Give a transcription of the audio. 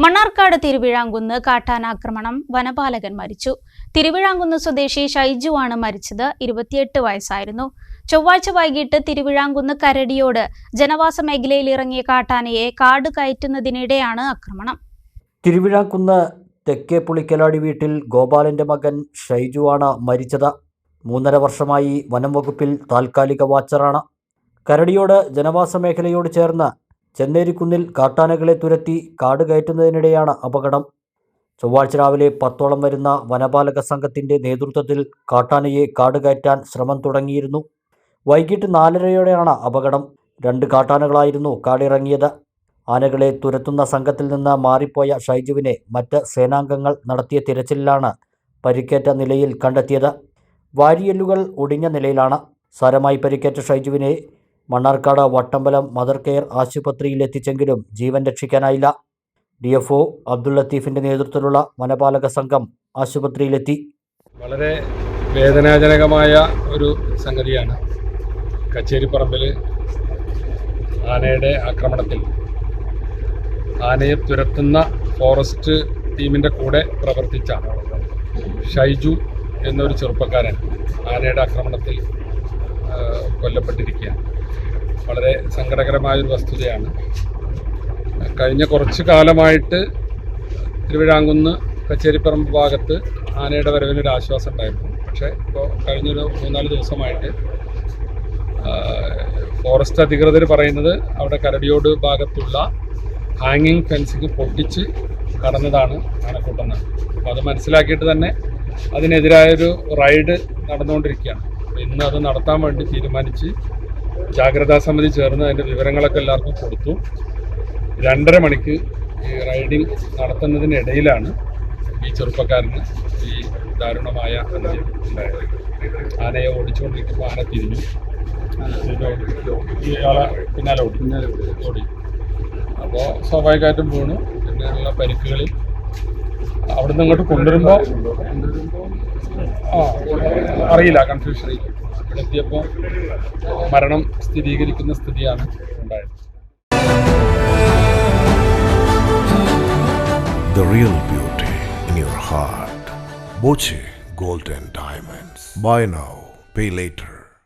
മണ്ണാർക്കാട് തിരുവിഴാങ്കുന്ന് കാട്ടാനാക്രമണം വനപാലകൻ മരിച്ചു. തിരുവിഴാങ്കുന്ന് സ്വദേശി ഷൈജു ആണ് മരിച്ചത്. 28 വയസ്സായിരുന്നു. ചൊവ്വാഴ്ച വൈകിട്ട് തിരുവിഴാങ്കുന്ന് കരടിയോട് ജനവാസ മേഖലയിൽ ഇറങ്ങിയ കാട്ടാനയെ കാട് കയറ്റുന്നതിനിടെയാണ് ആക്രമണം. തിരുവിഴാങ്കുന്ന് തെക്കേ പുളിക്കലാടി വീട്ടിൽ ഗോപാലന്റെ മകൻ ഷൈജു ആണ് മരിച്ചത്. 3.5 വർഷമായി വനം വകുപ്പിൽ താൽക്കാലിക വാച്ചറാണ്. കരടിയോട് ജനവാസ മേഖലയോട് ചേർന്ന് ചെന്നേരിക്കുന്നിൽ കാട്ടാനകളെ തുരത്തി കാട് കയറ്റുന്നതിനിടെയാണ് അപകടം. ചൊവ്വാഴ്ച രാവിലെ 10ഓളം വരുന്ന വനപാലക സംഘത്തിൻ്റെ നേതൃത്വത്തിൽ കാട്ടാനയെ കാട് കയറ്റാൻ ശ്രമം തുടങ്ങിയിരുന്നു. വൈകിട്ട് 4:30യോടെയാണ് അപകടം. 2 കാട്ടാനകളായിരുന്നു കാടിറങ്ങിയത്. ആനകളെ തുരത്തുന്ന സംഘത്തിൽ നിന്ന് മാറിപ്പോയ ഷൈജുവിനെ മറ്റ് സേനാംഗങ്ങൾ നടത്തിയ തിരച്ചിലിലാണ് പരിക്കേറ്റ നിലയിൽ കണ്ടെത്തിയത്. വാരിയെല്ലുകൾ ഒടിഞ്ഞ നിലയിലാണ്. സാരമായി പരിക്കേറ്റ ഷൈജുവിനെ മണ്ണാർക്കാട് വട്ടമ്പലം മദർ കെയർ ആശുപത്രിയിൽ എത്തിച്ചെങ്കിലും ജീവൻ രക്ഷിക്കാനായില്ല. DFO അബ്ദുൾ ലത്തീഫിൻ്റെ നേതൃത്വത്തിലുള്ള വനപാലക സംഘം ആശുപത്രിയിലെത്തി. വളരെ വേദനാജനകമായ ഒരു സംഗതിയാണ്. കച്ചേരിപ്പറമ്പിൽ ആനയുടെ ആക്രമണത്തിൽ ആനയെ തുരത്തുന്ന ഫോറസ്റ്റ് ടീമിൻ്റെ കൂടെ പ്രവർത്തിച്ച ഷൈജു എന്നൊരു ചെറുപ്പക്കാരൻ ആനയുടെ ആക്രമണത്തിൽ കൊല്ലപ്പെട്ടിരിക്കുകയാണ്. വളരെ സങ്കടകരമായൊരു വസ്തുതയാണ്. കഴിഞ്ഞ കുറച്ച് കാലമായിട്ട് തിരുവിഴാങ്കുന്ന് കച്ചേരിപ്പറമ്പ് ഭാഗത്ത് ആനയുടെ വരവിനൊരു ആശ്വാസം ഉണ്ടായിരുന്നു. പക്ഷേ ഇപ്പോൾ കഴിഞ്ഞൊരു 3-4 ദിവസമായിട്ട് ഫോറസ്റ്റ് അധികൃതർ പറയുന്നത് അവിടെ കരടിയോട് ഭാഗത്തുള്ള ഹാങ്ങിങ് ഫെൻസിങ് പൊട്ടിച്ച് കടന്നതാണ് ആനക്കൂട്ടെന്നാണ്. അപ്പോൾ അത് മനസ്സിലാക്കിയിട്ട് തന്നെ അതിനെതിരായൊരു റൈഡ് നടന്നുകൊണ്ടിരിക്കുകയാണ്. അപ്പോൾ ഇന്ന് അത് നടത്താൻ വേണ്ടി തീരുമാനിച്ച് ജാഗ്രതാ സമിതി ചേർന്ന് അതിൻ്റെ വിവരങ്ങളൊക്കെ എല്ലാവർക്കും കൊടുത്തു. 2:30 മണിക്ക് ഈ റൈഡിങ് നടത്തുന്നതിനിടയിലാണ് ഈ ചെറുപ്പക്കാരന് ഈ ദാരുണമായ അന്ത്യം ഉണ്ടായത്. ആനയെ ഓടിച്ചുകൊണ്ടിരിക്കുമ്പോൾ ആന തിരിഞ്ഞു, ഇയാളെ പിന്നാലെ ഓടി. അപ്പോൾ സ്വാഭാവികമായിട്ടും വീണു. പിന്നെയുള്ള പരിക്കുകളിൽ അവിടുന്ന് ഇങ്ങോട്ട് കൊണ്ടുവരുമ്പോൾ അറിയില്ല, കൺഫ്യൂഷൻ. ഇവിടെ എത്തിയപ്പോൾ മരണം സ്ഥിരീകരിക്കുന്ന സ്ഥിതിയാണ് ഉണ്ടായത്. The real beauty in your heart. Boche Gold and Diamonds. Buy now, pay later.